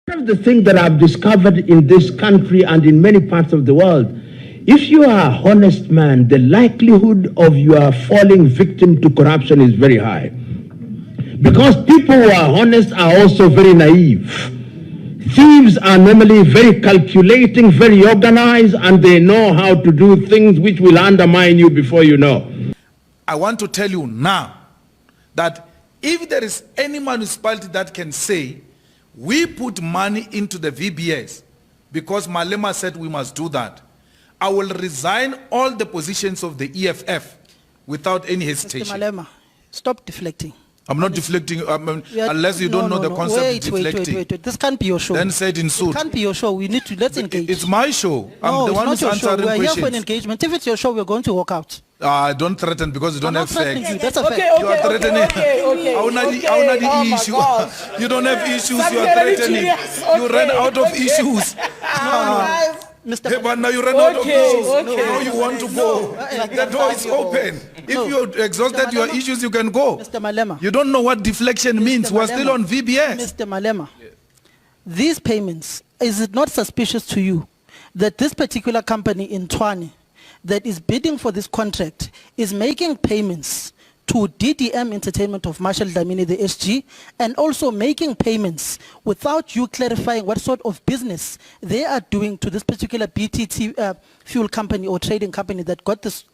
One of the things that I've discovered in this country and in many parts of the world, if you are a honest man, the likelihood of your falling victim to corruption is very high. Because people who are honest are also very naive. Thieves are normally very calculating, very organized, and they know how to do things which will undermine you before you know. I want to tell you now that if there is any municipality that can say, we put money into the VBS because Malema said we must do that, I will resign all the positions of the EFF without any hesitation. Mr. Malema, stop deflecting. I'm not deflecting, unless you don't know the concept of deflecting. Wait. This can't be your show. Then say it in suit. It can't be your show. We need to, let's engage. It's my show. I'm the one who's answering questions. We're here for an engagement. If it's your show, we're going to walk out. Don't threaten because you don't have facts. You. That's a fact. You are threatening. You don't have issues, you are threatening. You ran out of issues. Mr. Hey, but now you ran out of issues. Now you want to go. The door is open. If you're exhausted your issues, you can go. Mr. Malema. You don't know what deflection means. We're still on VBS. Mr. Malema, these payments, is it not suspicious to you that this particular company in Tshwane that is bidding for this contract is making payments to DDM Entertainment of Marshall Dlamini, the SG, and also making payments without you clarifying what sort of business they are doing to this particular BTT fuel company or trading company that got this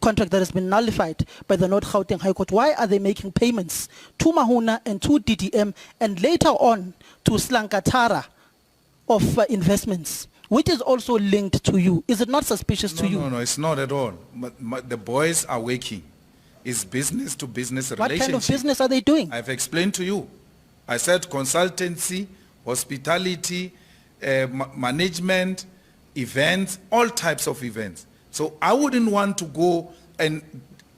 contract that has been nullified by the North Gauteng High Court? Why are they making payments to Mahuna and to DDM and later on to Slankatara of investments, which is also linked to you? Is it not suspicious to you? No, it's not at all. But the boys are working. It's business to business relationship. What kind of business are they doing? I've explained to you. I said consultancy, hospitality, management, events, all types of events. So I wouldn't want to go and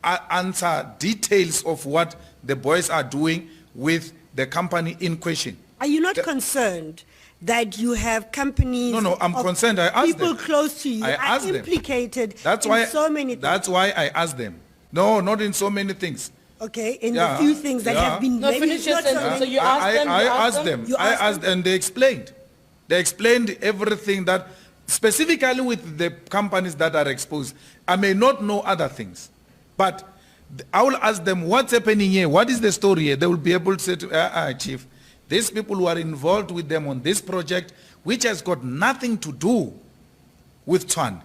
answer details of what the boys are doing with the company in question. Are you not concerned that you have companies? No, I'm concerned. I asked people them. Close to you I asked are implicated them. in so many things. That's why I asked them. No, not in so many things. Okay, in the few things that have been no, maybe not so so you asked them. I asked them, and they explained. They explained everything that, specifically with the companies that are exposed. I may not know other things, but I will ask them, what's happening here? What is the story here? They will be able to say to, Chief, these people who are involved with them on this project, which has got nothing to do with Tshwane.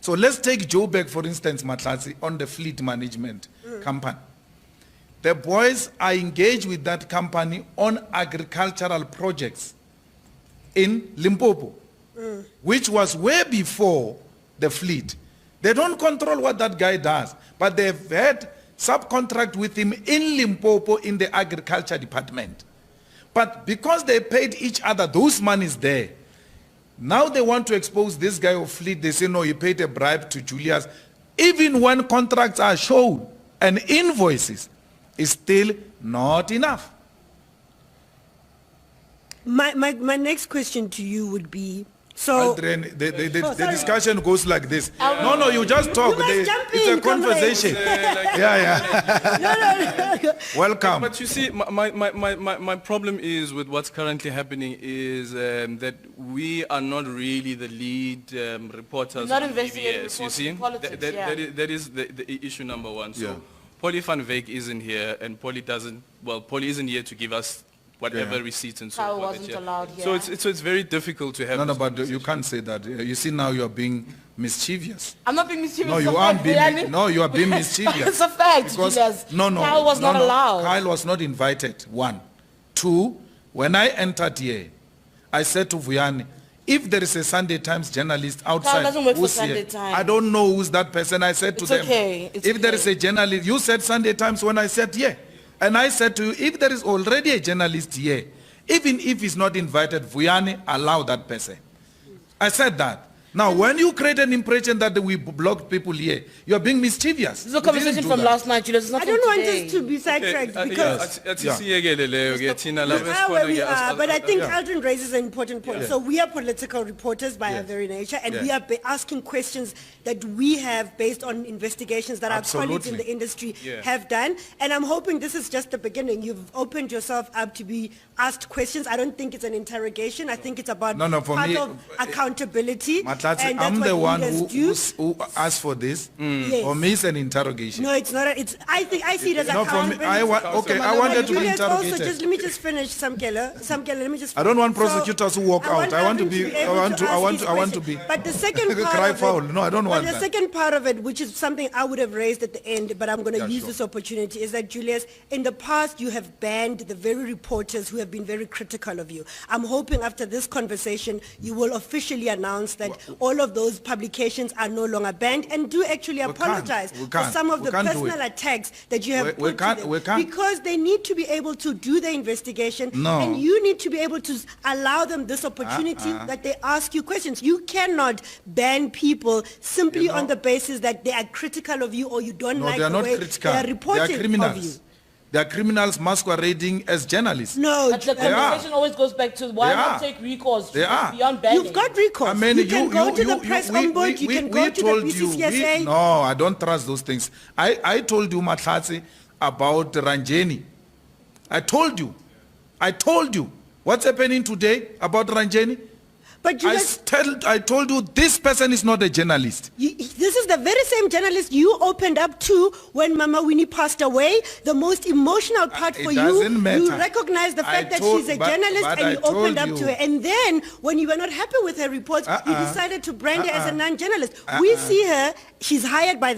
So let's take Joburg, for instance, Matlatsi, on the fleet management company. The boys are engaged with that company on agricultural projects in Limpopo, which was way before the fleet. They don't control what that guy does, but they've had subcontract with him in Limpopo in the agriculture department. But because they paid each other, those monies there. Now they want to expose this guy of fleet. They say, no, he paid a bribe to Julius. Even when contracts are shown and invoices, it's still not enough. My next question to you would be, so Aldrin, the discussion goes like this. No, you just talk. It's a conversation. Yeah. Welcome. But you see, my problem is with what's currently happening is that we are not really the lead reporters not on investigating VBS. You see, politics, that is the issue number one. So Polly van Wyk isn't here, and Polly isn't here to give us whatever receipts and so Kyle forth. wasn't allowed here. So it's very difficult to have. No, but you can't say that. You see, now you are being mischievous. I'm not being mischievous. No, you aren't being. No, you are being mischievous. It's a fact, Because, Julius. No. Kyle was not allowed. Kyle was not invited. 1. 2. When I entered here, I said to Vuyani, if there is a Sunday Times journalist outside, Kyle doesn't work for who's Sunday here, Times. I don't know who's that person. I said to It's them, okay. It's if there okay. is a journalist, you said Sunday Times when I said yeah, and I said to you, if there is already a journalist here, even if he's not invited, Vuyani, allow that person. I said that. Now, when you create an impression that we blocked people here, you are being mischievous. This is a We didn't conversation do from that. last night, Julius. It's not I from don't want today. us to be sidetracked because That's where we are, but I think Aldrin raises an important point. So we are political reporters by our very nature, and we are asking questions that we have based on investigations that our colleagues in the industry have done. And I'm hoping this is just the beginning. You've opened yourself up to be asked questions. I don't think it's an interrogation. I think it's about for part me, of accountability. Matlatsi, and that's I'm what the one leaders do. who asked for this. Yes. For me, it's an interrogation. No, it's not. I see it as No, for me, accountability. I wanted to be Julius, also, interrogated. let me just finish, Samkela, let me just. I don't want So, prosecutors who walk out. I want to Aldrin be. able to ask his I want to question. be. But the second part Cry of foul. it, No, I don't want but that. the second part of it, which is something I would have raised at the end, but I'm going to use this opportunity, is that Julius, in the past you have banned the very reporters who have been very critical of you. I'm hoping after this conversation you will officially announce that all of those publications are no longer banned, and do actually apologize for some of the personal attacks that you have put to them. we can't. Because they need to be able to do the investigation, No. and you need to be able to allow them this opportunity that they ask you questions. You cannot ban people simply on the basis that they are critical of you or you don't No, like they are the not way critical. they are They are reporting of you. criminals. They are criminals masquerading as journalists. No, But the conversation always goes back to why They not are. take recourse They are. beyond banning. you've got recourse. I mean, you can go to the press ombudsman, you can go to the told BCCSA. no, I don't trust those things. I told you, Matlatsi, about Ranjeni. I told you. What's happening today about Ranjeni? But Julius, I told you this person is not a journalist. this is the very same journalist you opened up to when Mama Winnie passed away. The most emotional part It for you, doesn't matter. you recognized the fact that she's a journalist and you opened up to her. And then when you were not happy with her reports, you decided to brand her as a non-journalist. We see her, she was hired by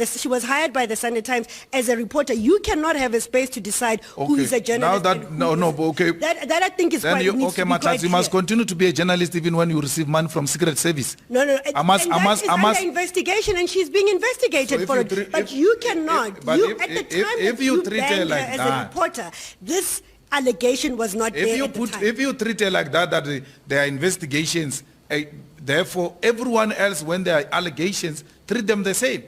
the Sunday Times as a reporter. You cannot have a space to decide who is a journalist. Now that, okay. That I think is Then quite, needs to be quite Matlatsi, you must clear. continue to be a journalist even when you receive money from Secret Service. No. I must- under investigation, and she's being investigated So for if you it. treat- But if- you cannot. but You if- at the if- time if that you you treat her banned her like as that- a reporter, this allegation was not there at the time. If you treat her like that there are investigations, therefore everyone else, when there are allegations, treat them the same.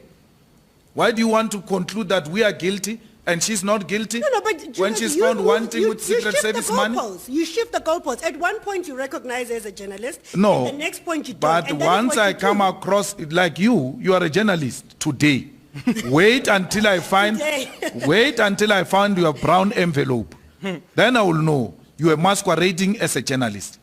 Why do you want to conclude that we are guilty and she's not guilty? No, but when Julius, she's you found move- wanting you- with you Secret shift the Service money? goalposts. You shift the goalposts. At one point you recognize her as a journalist. No. At the next point you don't. But and that is once what I you come do. across, like you are a journalist today. Wait until I find your brown envelope. Then I will know you are masquerading as a journalist.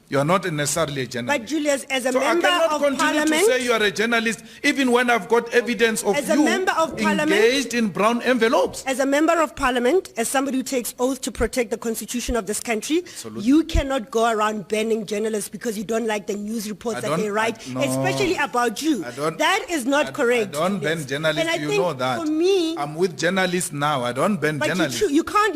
You are not necessarily a journalist. But Julius, as a So I member cannot of continue parliament, to say you are a journalist even when I've got evidence of As a you member of parliament- engaged in brown envelopes. as a member of parliament, as somebody who takes oath to protect the constitution of this country, you cannot go around banning journalists because you don't like the news reports that they write, no. especially about you. That is not correct. I don't ban Julius. journalists, And I you think know that. For me, I'm with journalists now. I don't ban but journalists. you can't,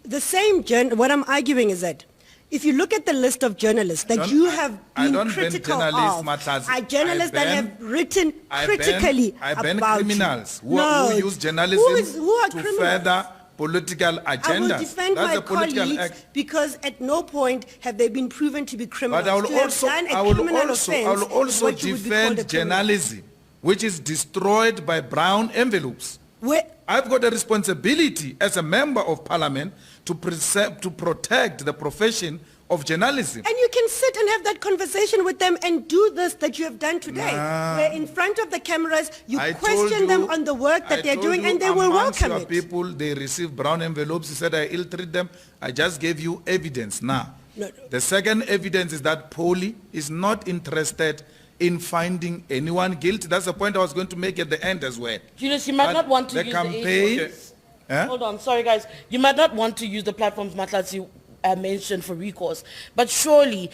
the same, what I'm arguing is that if you look at the list of journalists that you have I been don't ban critical journalists, of, Matlatsi. are journalists that have written I critically ban about criminals you. who use journalism who are to criminals? further political agendas. I will defend That's my a political colleagues act. because at no point have they been proven to be criminals. But I will To have also, done a I will criminal also, offense I will is also what you would be called a defend criminal. journalism, which is destroyed by brown envelopes. Where- I've got a responsibility as a member of parliament to protect the profession of journalism. And you can sit and have that conversation with them and do this that you have done today. Where in front of the cameras, you I told question them you- on the work that I they're told doing you and they will amongst welcome your it. people, they receive brown envelopes. You said I ill-treat them. I just gave you evidence now. No. The second evidence is that Polly is not interested in finding anyone guilty. That's the point I was going to make at the end as well. Julius, you might But not want to the use campaign- the Okay. Huh? Hold on, sorry guys. You might not want to use the platforms Matlatsi mentioned for recourse, but surely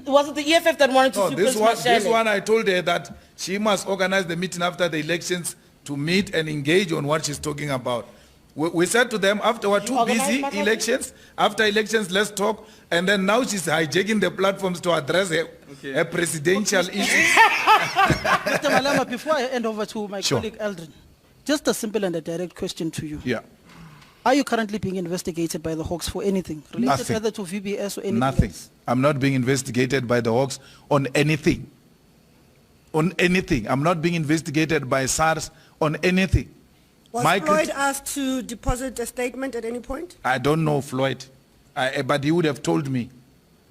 was it the EFF that wanted to No, sue this Chris one Mashele? I told her that she must organize the meeting after the elections to meet and engage on what she's talking about. We said to them, after we're too organize busy Matlatsi? elections, after elections, let's talk. And then now she's hijacking the platforms to address her presidential issues. Mr. Malema, before I hand over to my Sure. colleague Aldrin, just a simple and a direct question to you. Yeah, Are you currently being investigated by the Hawks for anything related Nothing. either to VBS or anything nothing. else? I'm not being investigated by the Hawks on anything. on anything. I'm not being investigated by SARS on anything. Was My Floyd crit- asked to deposit a statement at any point? I don't know Floyd, but he would have told me.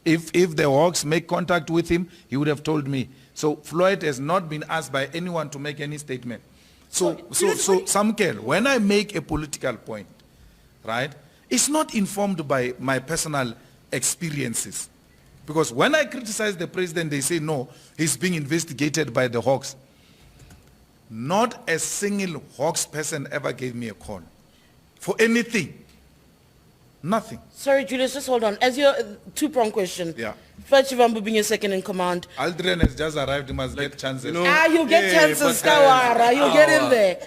If the Hawks make contact with him, he would have told me. So Floyd has not been asked by anyone to make any statement. So Samkel, when I make a political point, right, it's not informed by my personal experiences. Because when I criticize the president, they say, no, he's being investigated by the Hawks. Not a single Hawks person ever gave me a call for anything. Nothing. Sorry, Julius, just hold on. As your two-pronged question. Yeah. First, Shivambu being your second in command. Aldrin has just arrived, he must get chances. You'll get chances, Kawara. You'll get in there.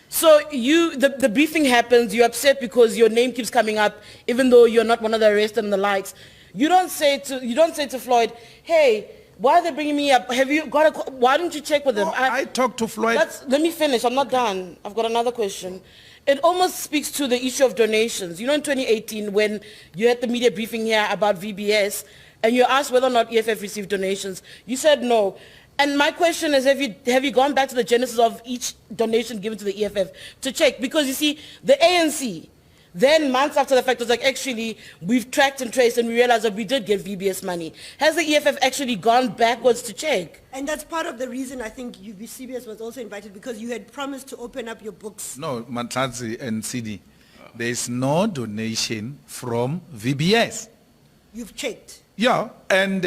So the briefing happens, you're upset because your name keeps coming up, even though you're not one of the arrested and the likes. You don't say to Floyd, hey, why are they bringing me up? Have you got a, why don't you check with them? I talked to Floyd. Let me finish. I'm not done. I've got another question. It almost speaks to the issue of donations. You know, in 2018, when you had the media briefing here about VBS, and you asked whether or not EFF received donations, you said no. And my question is, have you gone back to the genesis of each donation given to the EFF to check? Because you see, the ANC, then months after the fact, was like, actually, we've tracked and traced and we realized that we did get VBS money. Has the EFF actually gone backwards to check? And that's part of the reason I think CBS was also invited, because you had promised to open up your books. No, Matladzi and CD, there is no donation from VBS. You've checked. Yeah, and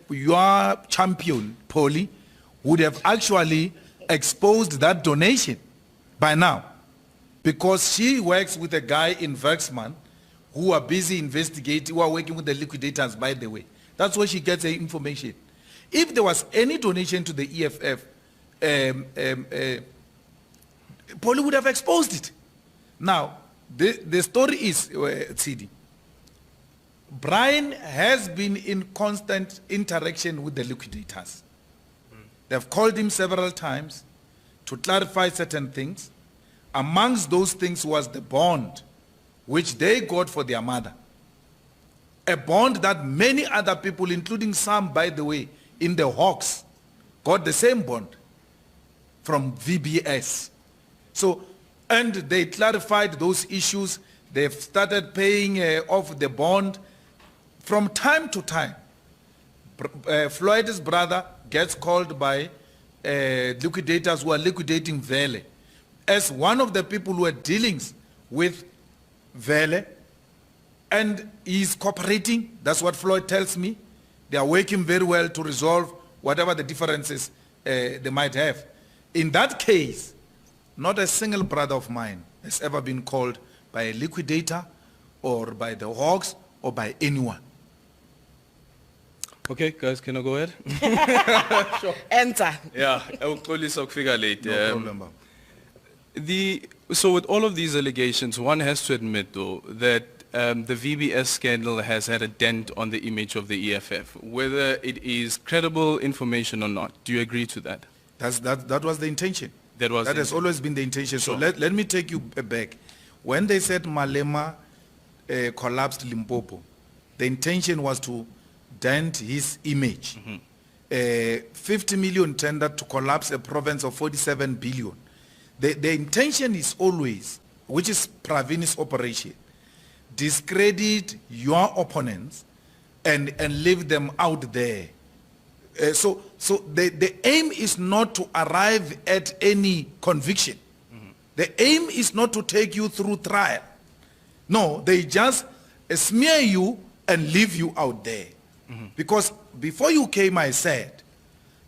your champion, Polly, would have actually exposed that donation by now, because she works with a guy in Verksman who are busy investigating, who are working with the liquidators, by the way. That's where she gets the information. If there was any donation to the EFF, Polly would have exposed it. Now, the story is, CD, Brian has been in constant interaction with the liquidators. They've called him several times to clarify certain things. Amongst those things was the bond which they got for their mother. A bond that many other people, including some, by the way, in the Hawks, got the same bond from VBS. So, and they clarified those issues. They've started paying off the bond. From time to time, Floyd's brother gets called by liquidators who are liquidating Vele as one of the people who are dealing with Vele, and he's cooperating. That's what Floyd tells me. They are working very well to resolve whatever the differences they might have. In that case, not a single brother of mine has ever been called by a liquidator or by the Hawks or by anyone. Okay, guys, can I go ahead? Sure. Enter. Yeah, uxolisa ukufika late. No problem, Baba. So with all of these allegations, one has to admit, though, that the VBS scandal has had a dent on the image of the EFF, whether it is credible information or not. Do you agree to that? That was the intention. That has always been the intention. Sure. So let me take you back. When they said Malema collapsed Limpopo, the intention was to dent his image. 50 million tender to collapse a province of 47 billion. The intention is always, which is Praveen's operation, discredit your opponents and leave them out there. So the aim is not to arrive at any conviction. The aim is not to take you through trial. No, they just smear you and leave you out there. Because before you came, I said,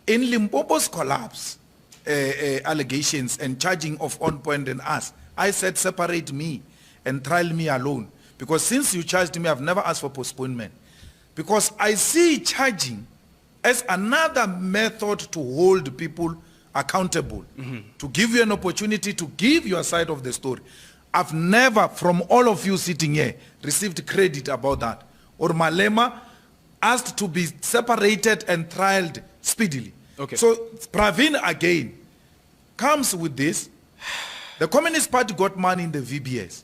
in Limpopo's collapse, allegations and charging of On Point and us, I said separate me and trial me alone. Because since you charged me, I've never asked for postponement. Because I see charging as another method to hold people accountable, to give you an opportunity to give your side of the story. I've never, from all of you sitting here, received credit about that. Or Malema asked to be separated and trialed speedily. Okay. So Praveen again comes with this. The Communist Party got money in the VBS.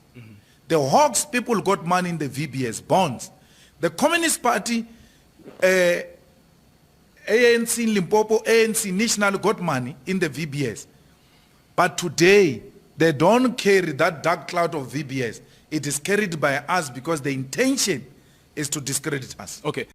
The Hawks people got money in the VBS bonds. The Communist Party ANC in Limpopo, ANC National got money in the VBS. But today, they don't carry that dark cloud of VBS. It is carried by us because the intention is to discredit us. Okay.